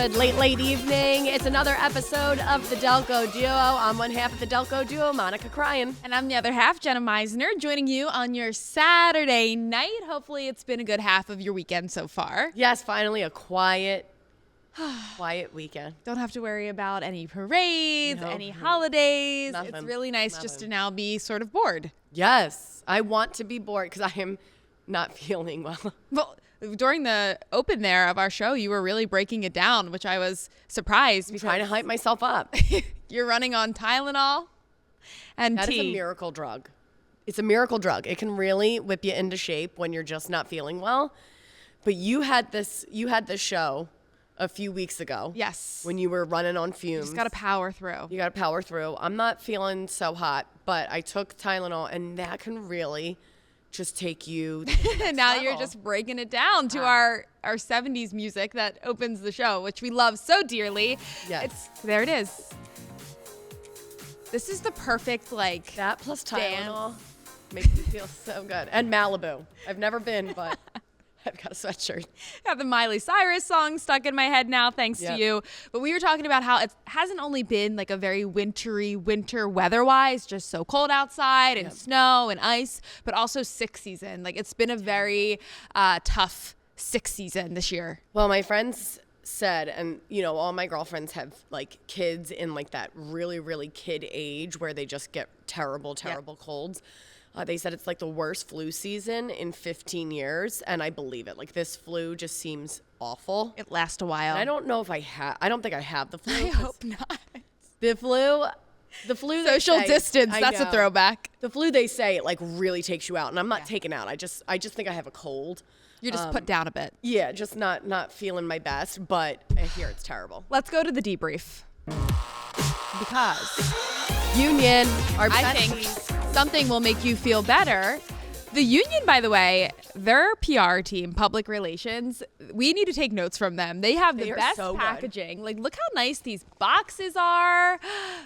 Good late evening. It's another episode of the Delco Duo. I'm one half of the Delco Duo, Monica crying. And I'm the other half, Jenna Meisner, joining you on your Saturday night. Hopefully it's been a good half of your weekend so far. Yes, finally a quiet weekend. Don't have to worry about any parades, any holidays. Nothing. It's really nice just to now be sort of bored. Yes, I want to be bored because I am not feeling well. Well, during the open there of our show, you were really breaking it down, which I was surprised. I'm trying to hype myself up. You're running on Tylenol and That tea. is a miracle drug. It's a miracle drug. It can really whip you into shape when you're just not feeling well. But you had this show a few weeks ago. Yes. When you were running on fumes. Just got to power through. You got to power through. I'm not feeling so hot, but I took Tylenol, and that can really just take you to the next Now level. you're just breaking it down to our 70s music that opens the show, which we love so dearly. Yes. There it is. This is the perfect, like, That plus dance. Tylenol makes me feel so good. And Malibu. I've never been, but I've got a sweatshirt. Got the Miley Cyrus song stuck in my head now, thanks to you. But we were talking about how it hasn't only been like a very wintry winter weather-wise, just so cold outside and snow and ice, but also sick season. Like, it's been a very tough sick season this year. Well, my friends said, and all my girlfriends have like kids in like that really, really kid age where they just get terrible colds. They said it's like the worst flu season in 15 years, and I believe it. Like, this flu just seems awful. It lasts a while. And I don't know if I don't think I have the flu. I hope not. The flu. Social distance, that's a throwback. The flu, they say, it like really takes you out, and I'm not taken out. I just think I have a cold. You're just put down a bit. Yeah, just not feeling my best, but I hear it's terrible. Let's go to the debrief. Because Union, our I think something will make you feel better. The Union, by the way, their PR team, public relations, we need to take notes from them. They have the best packaging. Like, look how nice these boxes are.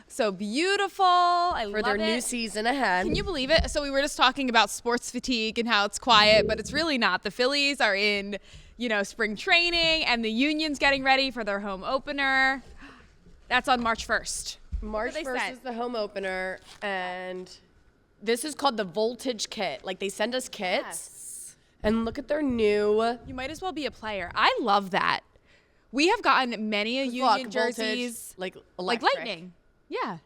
So beautiful. I love it. For their new season ahead. Can you believe it? So we were just talking about sports fatigue and how it's quiet, but it's really not. The Phillies are in, spring training, and the Union's getting ready for their home opener. That's on March 1st. March 1st is the home opener, and this is called the Voltage Kit. Like, they send us kits, and look at their new. You might as well be a player. I love that. We have gotten many a Union jerseys. Like Lightning. Yeah.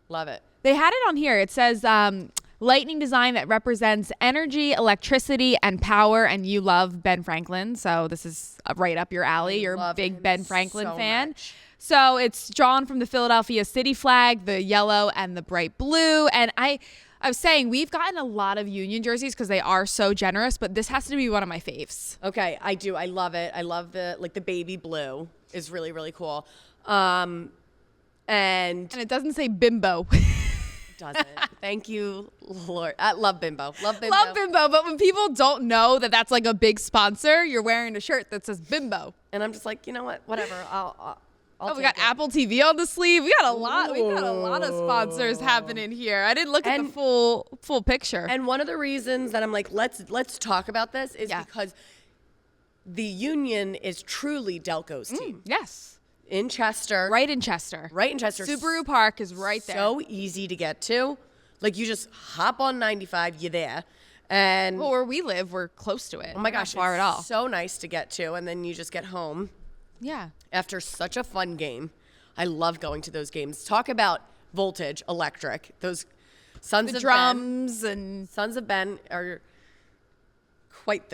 Love it. They had it on here. It says lightning design that represents energy, electricity, and power, and you love Ben Franklin, so this is right up your alley. You're a big Ben Franklin fan. Much. So it's drawn from the Philadelphia city flag, the yellow and the bright blue. And I was saying, we've gotten a lot of Union jerseys because they are so generous, but this has to be one of my faves. Okay, I do. I love it. I love the baby blue is really, really cool. And it doesn't say bimbo. doesn't. Thank you, Lord. I love Bimbo. Love Bimbo. Love Bimbo, but when people don't know that that's like a big sponsor, you're wearing a shirt that says Bimbo. And I'm just like, you know what? Whatever. I'll we got Apple TV on the sleeve. We got a lot. We got a lot of sponsors happening here. I didn't look at the full picture. And one of the reasons that I'm like, let's talk about this is because the Union is truly Delco's team. Yes. In Chester. Right in Chester. Subaru Park is right there. So easy to get to. Like, you just hop on 95, you're there. And where we live, we're close to it. Oh my gosh, not far at all. So nice to get to, and then you just get home. Yeah. After such a fun game. I love going to those games. Talk about voltage, electric. Those Sons of drums Ben, and Sons of Ben are quite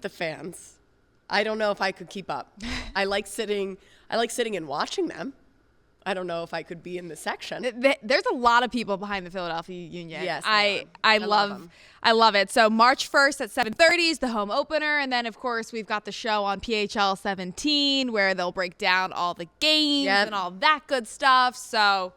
the fans. I don't know if I could keep up. I like sitting and watching them. I don't know if I could be in the section. There's a lot of people behind the Philadelphia Union. Yes, I love it. So March 1st at 7:30 is the home opener. And then, of course, we've got the show on PHL 17 where they'll break down all the games and all that good stuff. So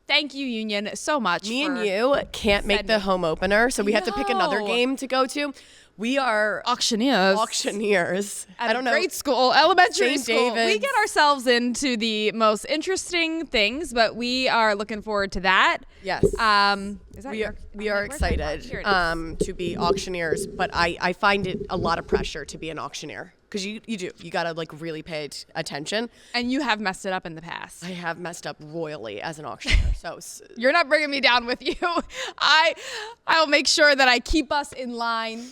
thank you, Union, so much. Me and you can't make the home opener, so we have to pick another game to go to. We are auctioneers. I don't know. Grade school, elementary St. school. David's. We get ourselves into the most interesting things, but we are looking forward to that. Yes. Is that We are excited to be auctioneers, but I find it a lot of pressure to be an auctioneer because you gotta like really pay attention. And you have messed it up in the past. I have messed up royally as an auctioneer. So you're not bringing me down with you. I'll make sure that I keep us in line.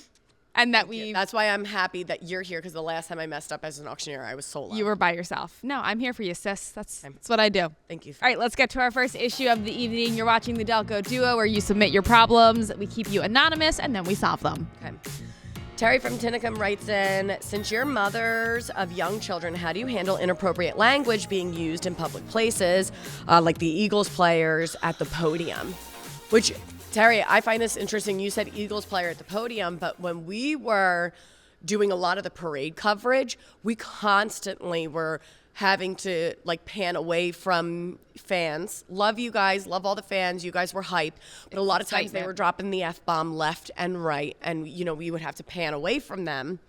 And that that's why I'm happy that you're here, because the last time I messed up as an auctioneer, I was solo. You were by yourself. No, I'm here for you, sis. That's what I do. Thank you. All right, let's get to our first issue of the evening. You're watching the Delco Duo, where you submit your problems, we keep you anonymous, and then we solve them. Okay. Terry from Tinicum writes in, since you're mothers of young children, how do you handle inappropriate language being used in public places, like the Eagles players at the podium? Which, Terry, I find this interesting. You said Eagles player at the podium, but when we were doing a lot of the parade coverage, we constantly were having to like pan away from fans. Love you guys, love all the fans. You guys were hype, but a lot of times they were dropping the F-bomb left and right, and we would have to pan away from them.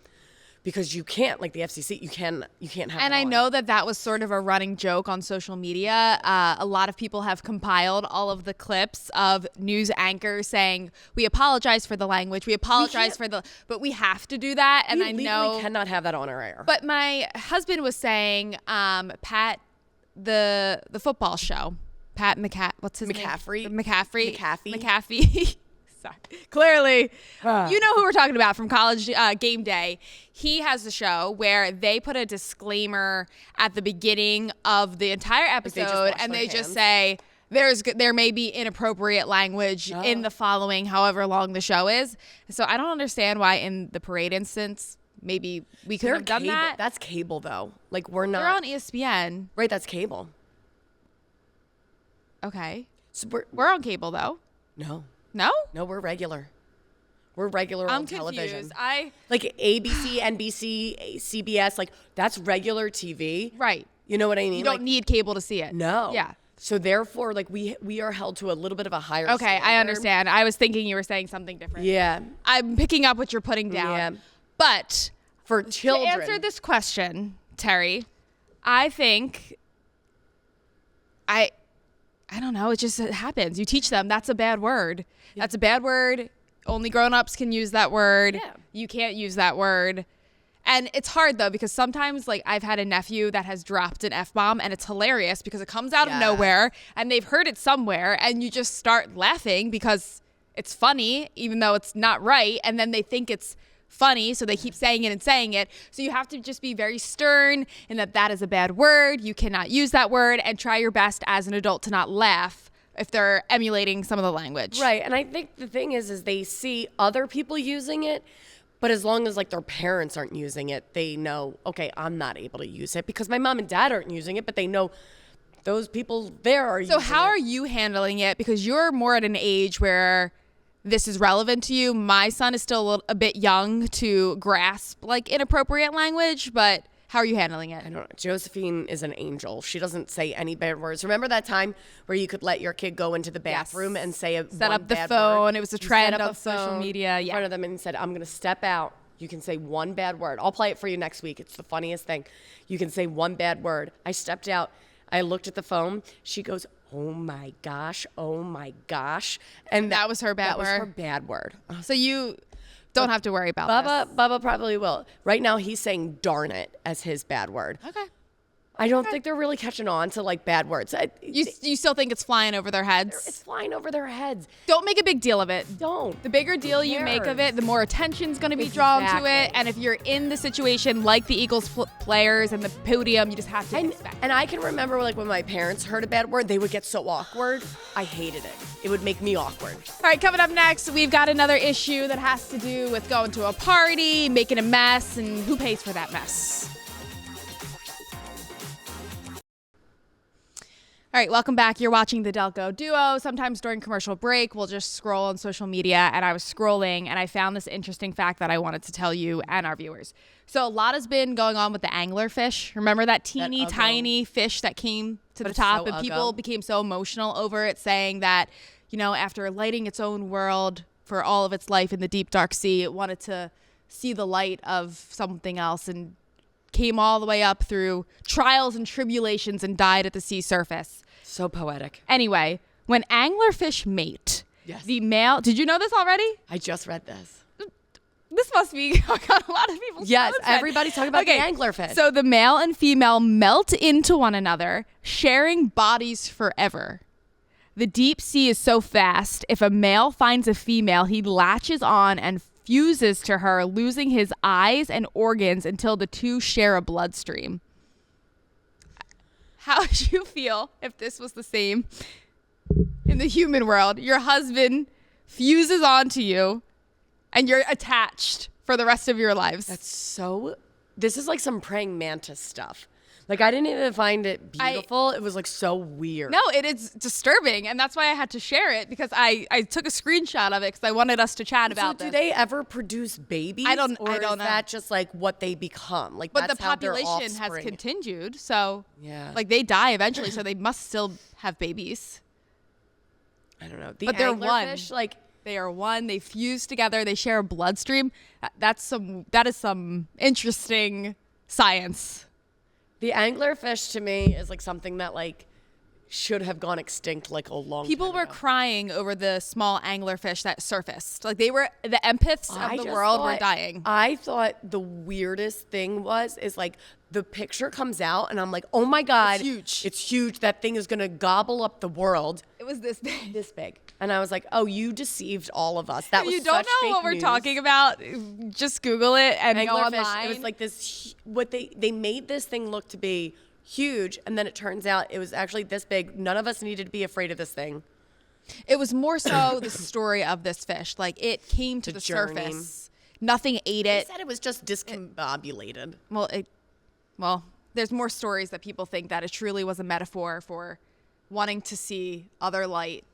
Because you can't, like the FCC, you can't have. And I know that was sort of a running joke on social media. A lot of people have compiled all of the clips of news anchors saying, "We apologize for the language. We apologize but we have to do that." And I know we cannot have that on our air. But my husband was saying, Pat, the football show, Pat what's his McCaffrey? name? McCaffrey. Clearly, you know who we're talking about from College Game Day. He has a show where they put a disclaimer at the beginning of the entire episode, and they just say there may be inappropriate language in the following, however long the show is. So I don't understand why in the parade instance maybe we could have done that. That's cable though. Like we're not. They're on ESPN. Right, that's cable. Okay. So we're on cable though. No. No, we're regular. We're regular on television. Like ABC, NBC, CBS, like that's regular TV. Right. You know what I mean? You don't need cable to see it. No. Yeah. So therefore, like we are held to a little bit of a higher Okay, standard. I understand. I was thinking you were saying something different. Yeah. I'm picking up what you're putting down. Yeah. But for children. To answer this question, Terry, I think I don't know. It just happens. You teach them that's a bad word. Yeah. That's a bad word. Only grown-ups can use that word. Yeah. You can't use that word. And it's hard, though, because sometimes, like, I've had a nephew that has dropped an F-bomb, and it's hilarious because it comes out of nowhere, and they've heard it somewhere, and you just start laughing because it's funny, even though it's not right, and then they think it's funny, so they keep saying it and saying it. So you have to just be very stern in that is a bad word. You cannot use that word, and try your best as an adult to not laugh if they're emulating some of the language. Right. And I think the thing is they see other people using it, but as long as like their parents aren't using it, they know, okay, I'm not able to use it because my mom and dad aren't using it, but they know those people there are using it. So how are you handling it? Because you're more at an age where this is relevant to you. My son is still a bit young to grasp like inappropriate language, but how are you handling it? I don't know. Josephine is an angel. She doesn't say any bad words. Remember that time where you could let your kid go into the bathroom and say set up the phone? Word? It was a trend on social media. In front of them and said, I'm going to step out. You can say one bad word. I'll play it for you next week. It's the funniest thing. You can say one bad word. I stepped out. I looked at the phone. She goes, oh my gosh. And that was her bad word? That was her bad word. So you don't have to worry about this. Bubba probably will. Right now, he's saying darn it as his bad word. Okay. I don't think they're really catching on to like bad words. You still think it's flying over their heads? It's flying over their heads. Don't make a big deal of it. Don't. The bigger deal you make of it, the more attention's going to be drawn to it. And if you're in the situation like the Eagles players and the podium, you just have to expect. And I can remember like when my parents heard a bad word, they would get so awkward. I hated it. It would make me awkward. All right, coming up next, we've got another issue that has to do with going to a party, making a mess, and who pays for that mess. All right, welcome back. You're watching the Delco Duo. Sometimes during commercial break, we'll just scroll on social media, and I was scrolling, and I found this interesting fact that I wanted to tell you and our viewers. So a lot has been going on with the anglerfish. Remember that teeny tiny fish that came to the top, and people became so emotional over it, saying that, you know, after lighting its own world for all of its life in the deep, dark sea, it wanted to see the light of something else and came all the way up through trials and tribulations and died at the sea surface. So poetic. Anyway, when anglerfish mate, Yes. the male, did you know this already? I just read this. This must be on a lot of people's Yes, phones then. everybody's talking about the anglerfish. So the male and female melt into one another, sharing bodies forever. The deep sea is so fast, if a male finds a female, he latches on and fuses to her, losing his eyes and organs until the two share a bloodstream. How would you feel if this was the same in the human world? Your husband fuses onto you and you're attached for the rest of your lives. This is like some praying mantis stuff. Like, I didn't even find it beautiful. It was like so weird. No, it is disturbing. And that's why I had to share it, because I took a screenshot of it because I wanted us to chat about this. So do they ever produce babies? I don't Or know. Is that just like what they become? Like, But that's the how their population has offspring- continued. So Yeah. like they die eventually. So they must still have babies. I don't know. The But they're anglerfish, one. like, They are one. They fuse together. They share a bloodstream. That is some interesting science. the anglerfish to me is like something that like should have gone extinct like a long People time were ago. crying over the small anglerfish that surfaced. Like the empaths of the just world were thought- dying. I thought the weirdest thing is like the picture comes out and I'm like, oh my God. It's huge. It's huge. That thing is going to gobble up the world. It was this big. This big. And I was like, oh, you deceived all of us. That If was you don't such know fake what we're news. talking about, just Google it and go Anglerfish, online. it was like this, what they made this thing look to be huge. And then it turns out it was actually this big. None of us needed to be afraid of this thing. It was more so the story of this fish. Like it came to the journey. surface. Nothing ate They it. said it was just discombobulated. Well, there's more stories that people think that it truly was a metaphor for wanting to see other light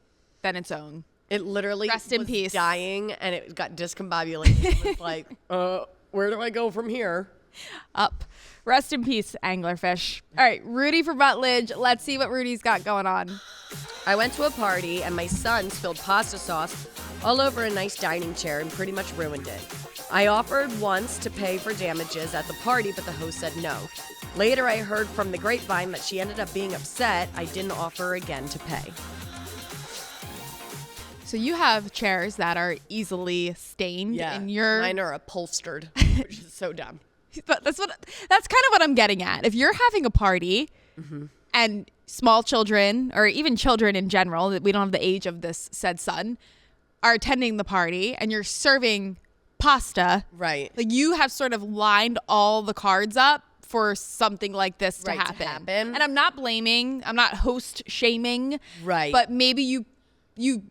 than its own. It literally Rest in was peace. dying and it got discombobulated. It was like, where do I go from here? Up. Rest in peace, anglerfish. All right, Rudy from Rutledge. Let's see what Rudy's got going on. I went to a party and my son spilled pasta sauce all over a nice dining chair and pretty much ruined it. I offered once to pay for damages at the party, but the host said no. Later, I heard from the grapevine that she ended up being upset I didn't offer again to pay. So you have chairs that are easily stained in your... Mine are upholstered, which is so dumb. But that's kind of what I'm getting at. If you're having a party and small children, or even children in general, that we don't have the age of this said son, are attending the party and you're serving pasta, Right. like you have sort of lined all the cards up for something like this to Right, to happen. happen. And I'm not blaming, I'm not host shaming, Right. but maybe you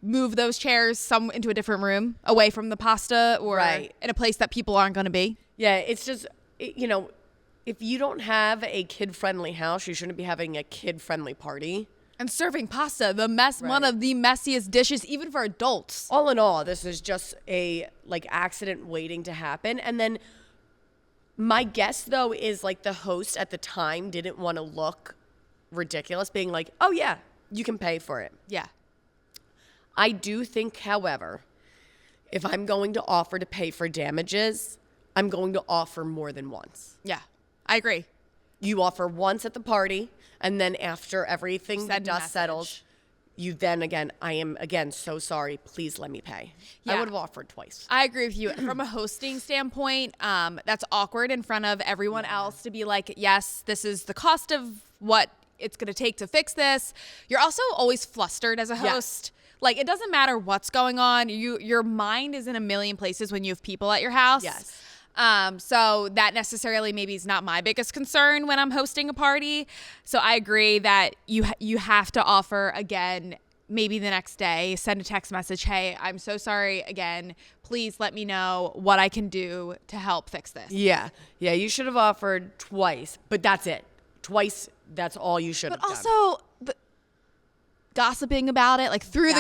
move those chairs into a different room away from the pasta, or Right. in a place that people aren't going to be. Yeah, it's just, if you don't have a kid-friendly house, you shouldn't be having a kid-friendly party. And serving pasta, one Right. of the messiest dishes, even for adults. All in all, this is just a accident waiting to happen. And then my guess though is the host at the time didn't want to look ridiculous, being like, "Oh yeah, you can pay for it." Yeah. I do think, however, if I'm going to offer to pay for damages, I'm going to offer more than once. Yeah. I agree. You offer once at the party, and then after everything, the Send a dust message. settles, you then again, I am again so sorry, please let me pay. I Yeah. would have offered twice. I agree with you. From a hosting standpoint, that's awkward in front of everyone else to be like, yes, this is the cost of what it's going to take to fix this. You're also always flustered as a host. Like, it doesn't matter what's going on. Your mind is in a million places when you have people at your house. Yes. So that necessarily maybe is not my biggest concern when I'm hosting a party. So I agree that you have to offer again, maybe the next day, send a text message. Hey, I'm so sorry again. Please let me know what I can do to help fix this. Yeah. Yeah, you should have offered twice, but that's it. Twice, that's all you should have But done. also gossiping about it, like through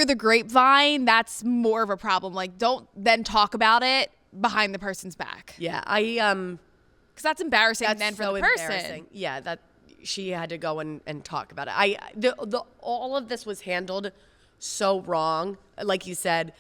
the grapevine, that's more of a problem. Like, don't then talk about it behind the person's back. Yeah, Because that's embarrassing then for so the person. embarrassing. Yeah, that she had to go and talk about it. All of this was handled so wrong. Like you said,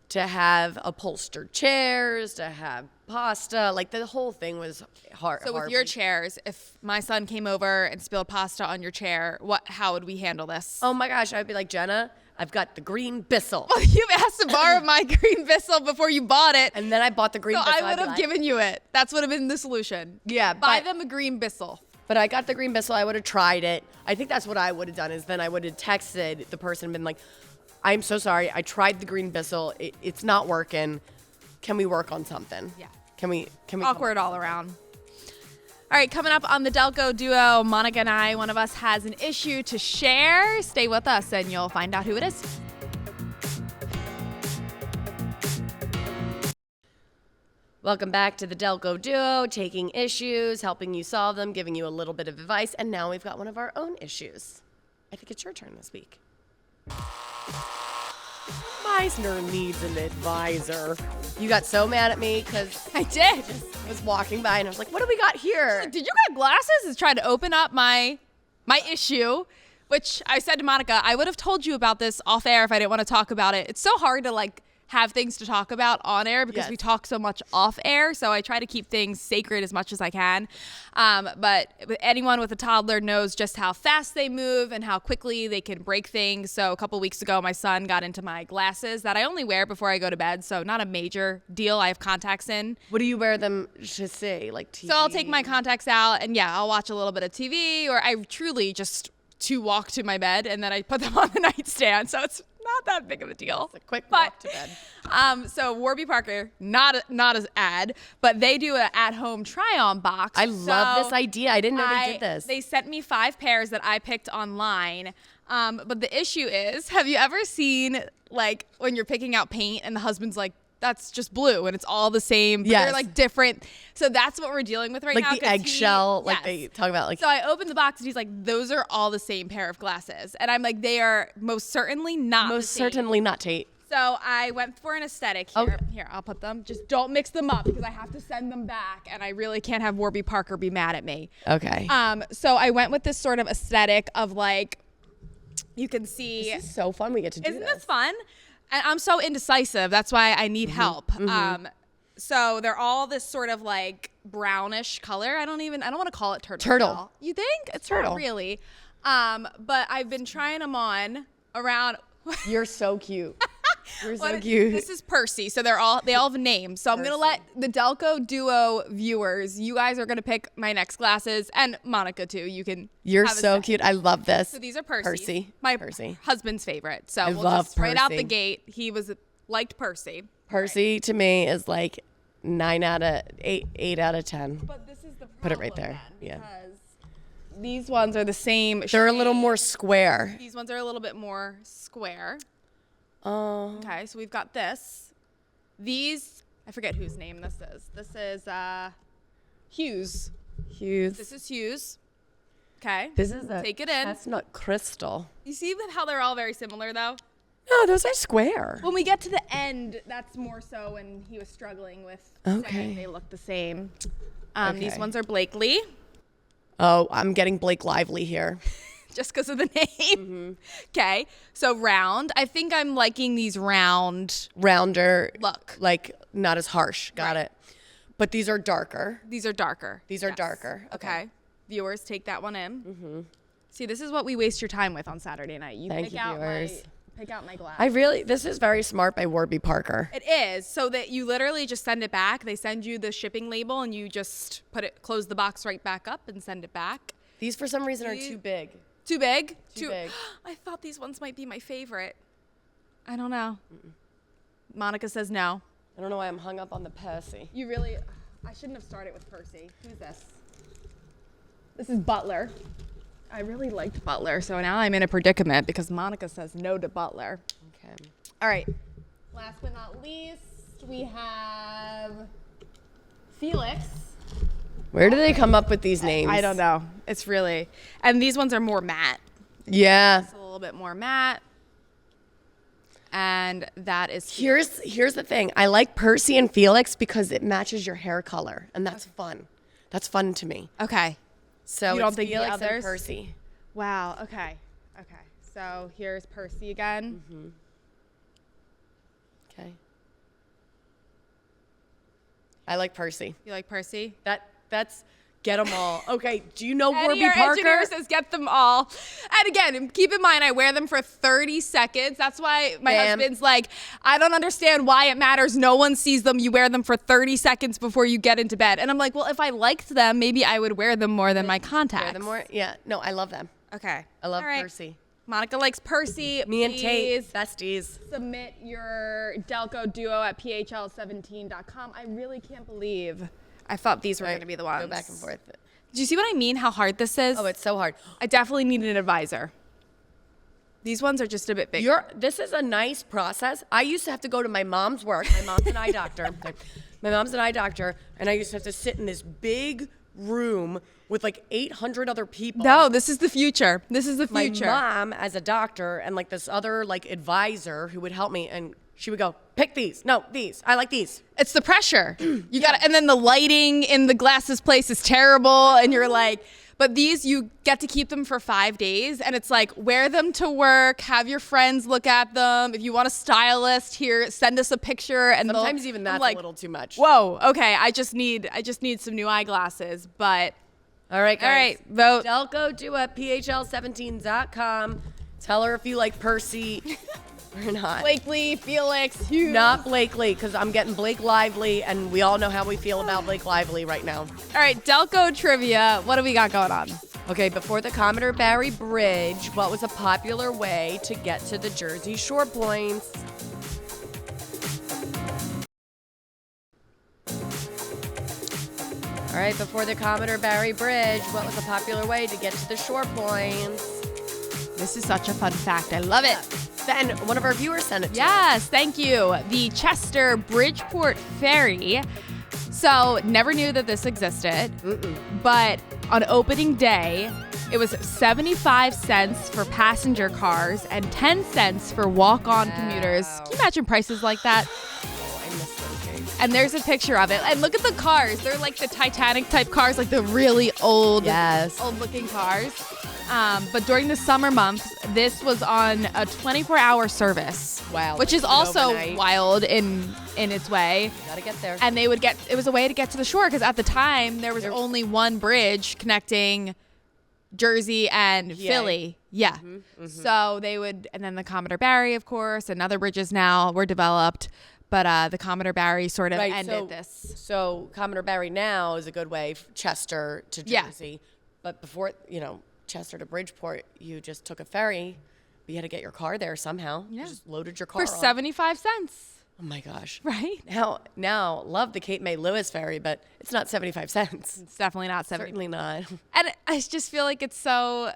to have upholstered chairs, to have pasta. Like the whole thing was hard. So with your chairs, if my son came over and spilled pasta on your chair, how would we handle this? Oh my gosh, I'd be like, Jenna, I've got the green Bissell. Well, you asked to borrow my green Bissell before you bought it. And then I bought the green so Bissell. I would have given you it. That's would have been the solution. Yeah. Buy them a green Bissell. But I got the green Bissell. I would have tried it. I think that's what I would have done is then I would have texted the person and been like, I'm so sorry. I tried the green Bissell. It's not working. Can we work on something? Yeah. Can we Awkward all around. All right, coming up on the Delco Duo, Monica and I, one of us has an issue to share. Stay with us and you'll find out who it is. Welcome back to the Delco Duo, taking issues, helping you solve them, giving you a little bit of advice, and now we've got one of our own issues. I think it's your turn this week. Meisner needs an advisor. You got so mad at me because I did. I was walking by and I was like, what do we got here? Did you get glasses? Is trying to open up my issue, which I said to Monica, I would have told you about this off air if I didn't want to talk about it. It's so hard to have things to talk about on air because we talk so much off air. So I try to keep things sacred as much as I can. But anyone with a toddler knows just how fast they move and how quickly they can break things. So a couple weeks ago, my son got into my glasses that I only wear before I go to bed. So not a major deal. I have contacts in. What do you wear them to say? Like TV? So I'll take my contacts out and I'll watch a little bit of TV, or I truly just to walk to my bed and then I put them on the nightstand. So it's not that big of a deal. It's a quick walk to bed. So Warby Parker, not as ad, but they do an at-home try-on box. I love this idea. I didn't know they did this. They sent me 5 pairs that I picked online. But the issue is, have you ever seen when you're picking out paint and the husband's like, that's just blue and it's all the same, but they're different. So that's what we're dealing with right now. Like the eggshell, they talk about So I opened the box and he's like, those are all the same pair of glasses. And I'm like, they are most certainly not the same. Certainly not, Tate. So I went for an aesthetic here. Here, I'll put them. Just don't mix them up because I have to send them back and I really can't have Warby Parker be mad at me. Okay. So I went with this sort of aesthetic of you can see. This is so fun. We get to do Isn't this fun? And I'm so indecisive. That's why I need help. So they're all this sort of brownish color. I don't want to call it turtle. You think? It's turtle. Not really. But I've been trying them on around. You're so cute. You're so cute. This is Percy. So they all have names. So I'm going to let the Delco Duo viewers, you guys are going to pick my next glasses, and Monica too. You're so cute. I love this. So these are Percy. Percy. My husband's favorite. So we'll just right out the gate. He liked Percy. Percy to me is 9 out of 8 out of 10. But this is the problem. Put it right there. Because these ones are the same. They're a little more square. These ones are a little bit more square. Oh. Okay, so we've got this. These, I forget whose name this is. This is Hughes. This is Hughes. Okay. This is take it in. Chestnut crystal. You see how they're all very similar though? No, those are square. When we get to the end, that's more so when he was struggling with saying they look the same. These ones are Blakely. Oh, I'm getting Blake Lively here. Just because of the name. Okay. So round. I think I'm liking these rounder look. Not as harsh. Got it. But these are darker. These are darker. These are darker. Okay. Viewers, take that one in. See, this is what we waste your time with on Saturday night. Thank you, viewers. Pick out my glass. This is very smart by Warby Parker. It is. So that you literally just send it back. They send you the shipping label and you just close the box right back up and send it back. These for some reason are too big. Too big? Too big. I thought these ones might be my favorite. I don't know. Monica says no. I don't know why I'm hung up on the Percy. You really, I shouldn't have started with Percy. Who's this? This is Butler. I really liked Butler, so now I'm in a predicament because Monica says no to Butler. Okay. All right. Last but not least, we have Felix. Where do they come up with these names? I don't know. It's really, and these ones are more matte. Yeah. It's a little bit more matte. And that is here's the thing. I like Percy and Felix because it matches your hair color, and that's fun. That's fun to me. Okay. So you don't it's think Felix the others? and Percy. Wow. Okay. Okay. So here's Percy again. Okay. I like Percy. You like Percy? That's get them all. Okay, do you know Eddie, Warby our Parker? engineer, says get them all. And again, keep in mind, I wear them for 30 seconds. That's why my husband's like, I don't understand why it matters. No one sees them. You wear them for 30 seconds before you get into bed. And I'm like, well, if I liked them, maybe I would wear them more than my contacts. Wear them more? Yeah. No, I love them. Okay. I love Percy. Monica likes Percy. Me and Tate, besties. Submit your Delco Duo at phl17.com. I really can't believe I thought these were going to be the ones. Go back and forth. Do you see what I mean? How hard this is? Oh, it's so hard. I definitely need an advisor. These ones are just a bit bigger. This is a nice process. I used to have to go to my mom's work. My mom's an eye doctor. My mom's an eye doctor, and I used to have to sit in this big room with like 800 other people. No, this is the future. This is the future. My mom as a doctor and like this other like advisor who would help me, and she would go, pick these. No, these. I like these. It's the pressure. You got, and then the lighting in the glasses place is terrible, and you're like, but these, you get to keep them for 5 days, and it's like, wear them to work, have your friends look at them. If you want a stylist, here, send us a picture. And sometimes even that's like, a little too much. Whoa, okay, I just need some new eyeglasses, but. All right, guys. All right, vote. Delco Duo at phl17.com. Tell her if you like Percy or not. Blakely, Felix, Hughes. Not Blakely, because I'm getting Blake Lively, and we all know how we feel about Blake Lively right now. All right, Delco trivia. What do we got going on? Okay, before the Commodore Barry Bridge, what was a popular way to get to the Jersey Shore points? All right, before the Commodore Barry Bridge, what was a popular way to get to the shore points? This is such a fun fact. I love it. Ben, one of our viewers sent it to us. Yes, thank you. The Chester Bridgeport Ferry. So, never knew that this existed. But on opening day, it was 75 cents for passenger cars and 10 cents for walk-on commuters. Can you imagine prices like that? And there's a picture of it. And look at the cars. They're like the Titanic type cars, like the really old, old looking cars. But during the summer months, this was on a 24-hour service. Wow. Which is also wild in its way. Gotta get there. And it was a way to get to the shore, because at the time there was only one bridge connecting Jersey and Philly. Yeah. So they would, and then the Commodore Barry, of course, and other bridges now were developed. But the Commodore Barry sort of ended this. So Commodore Barry now is a good way, Chester to Jersey. But before, Chester to Bridgeport, you just took a ferry. But you had to get your car there somehow. Yeah. You just loaded your car for 75 cents. Oh my gosh. Right? Now, love the Cape May Lewis ferry, but it's not 75 cents. It's definitely not 75. Certainly not. And I just feel like it's so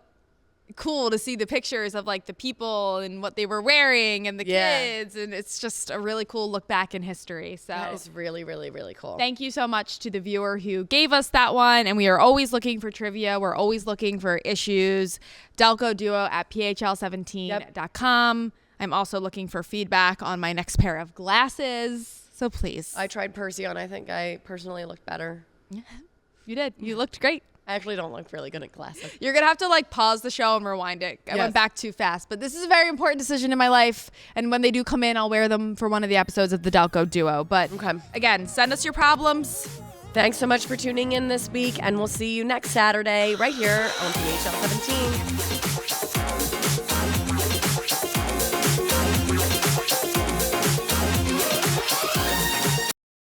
cool to see the pictures of like the people and what they were wearing and the kids, and it's just a really cool look back in history. So that is really, really, really cool. Thank you so much to the viewer who gave us that one, and we are always looking for trivia. We're always looking for issues. Delco Duo at phl17.com. I'm also looking for feedback on my next pair of glasses, so please. I tried Percy on. I think I personally looked better. Yeah, you did. You looked great. I actually don't look really good at glasses. You're going to have to pause the show and rewind it. I went back too fast. But this is a very important decision in my life. And when they do come in, I'll wear them for one of the episodes of the Delco Duo. But again, send us your problems. Thanks so much for tuning in this week. And we'll see you next Saturday right here on PHL 17.